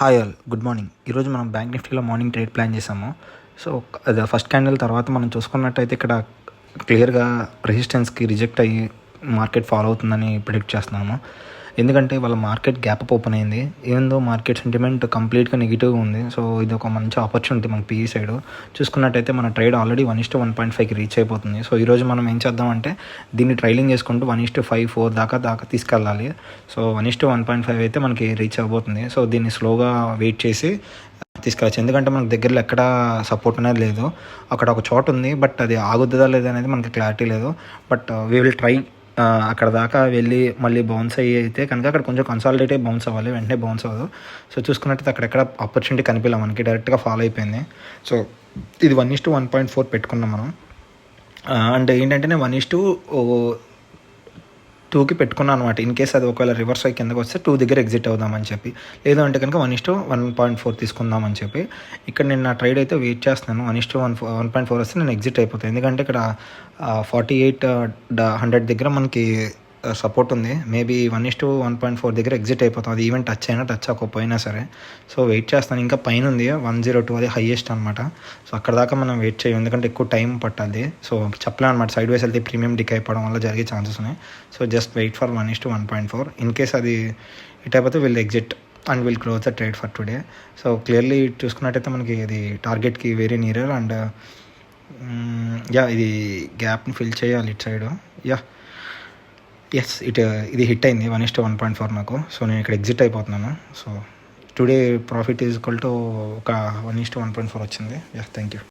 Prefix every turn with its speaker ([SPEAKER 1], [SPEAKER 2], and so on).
[SPEAKER 1] Hi all, good morning. ఈరోజు మనం bank నిఫ్టీలో మార్నింగ్ ట్రేడ్ ప్లాన్ చేసాము. సో అది ఫస్ట్ క్యాండిల్ తర్వాత మనం చూసుకున్నట్టయితే ఇక్కడ క్లియర్గా రెసిస్టెన్స్కి రిజెక్ట్ అయ్యి మార్కెట్ ఫాలో అవుతుందని ప్రిడిక్ట్ చేస్తున్నాము. ఎందుకంటే వాళ్ళ మార్కెట్ గ్యాప్ అప్ ఓపెన్ అయింది. ఏందో మార్కెట్ సెంటిమెంట్ కంప్లీట్గా నెగిటివ్గా ఉంది. సో ఇది ఒక మంచి ఆపర్చునిటీ మనకి పీఈ సైడ్ చూసుకున్నట్టయితే మన ట్రేడ్ ఆల్రెడీ 1:1.5కి రీచ్ అయిపోతుంది. సో ఈరోజు మనం ఏం చేద్దామంటే దీన్ని ట్రైలింగ్ చేసుకుంటూ 1:5-4 దాకా తీసుకెళ్ళాలి. సో 1:1.5 అయితే మనకి రీచ్ అయిపోతుంది. సో దీన్ని స్లోగా వెయిట్ చేసి తీసుకెళ్ళచ్చు. ఎందుకంటే మనకు దగ్గరలో ఎక్కడ సపోర్ట్ అనేది లేదు. అక్కడ ఒక చోట ఉంది, బట్ అది ఆగుద్దా లేదనేది మనకి క్లారిటీ లేదు. బట్ వీ విల్ ట్రై అక్కడ దాకా వెళ్ళి మళ్ళీ బౌన్స్ అయితే కనుక అక్కడ కొంచెం కన్సాలిడేట్ అయ్యి బౌన్స్ అవ్వాలి, వెంటనే బౌన్స్ అవ్వదు. సో చూసుకున్నట్టయితే అక్కడెక్కడ ఆపర్చునిటీ కనిపించలేదు మనకి, డైరెక్ట్గా ఫాలో అయిపోయింది. సో ఇది 1:1.4 పెట్టుకున్నాం మనం. అండ్ ఏంటంటే నేను 1:2కి పెట్టుకున్నాను అనమాట. ఇన్ కేస్ అది ఒకవేళ రివర్స్ అయ్యి కిందకి వస్తే 2 దగ్గర ఎగ్జిట్ అవుదామని చెప్పి, లేదు అంటే కనుక 1:1.4 తీసుకుందామని చెప్పి ఇక్కడ నేను నా ట్రేడ్ అయితే వెయిట్ చేస్తున్నాను. 1:1.4 వస్తే నేను ఎగ్జిట్ అయిపోతాను. ఎందుకంటే ఇక్కడ 4800 దగ్గర మనకి సపోర్ట్ ఉంది. మేబీ 1:1.4 దగ్గర ఎగ్జిట్ అయిపోతాం. అది ఈవెంట్ టచ్ అయినా టచ్ అవ్వకపోయినా సరే. సో వెయిట్ చేస్తాను. ఇంకా పైన ఉంది 102, అది హైయెస్ట్ అనమాట. సో అక్కడ దాకా మనం వెయిట్ చేయం, ఎందుకంటే ఎక్కువ టైం పట్టాలి. సో చెప్పలేం అనమాట, సైడ్ వైస్ వెళ్తే ప్రీమియం డిక్ అయిపోవడం వల్ల జరిగే ఛాన్సెస్ ఉన్నాయి. So just wait for 1:1.4. In case అది హిట్ అయిపోతే will exit and will close the trade for today. So clearly చూసుకున్నట్టయితే మనకి ఇది టార్గెట్కి వెరీ నియర్. అండ్ ఇది గ్యాప్ని ఫిల్ చేయాలి ఇటు సైడ్. ఇది హిట్ అయింది 1:1.4 నాకు. సో నేను ఇక్కడ ఎగ్జిట్ అయిపోతున్నాను. So today profit is equal to ఒక 1:1.4 వచ్చింది. Thank you.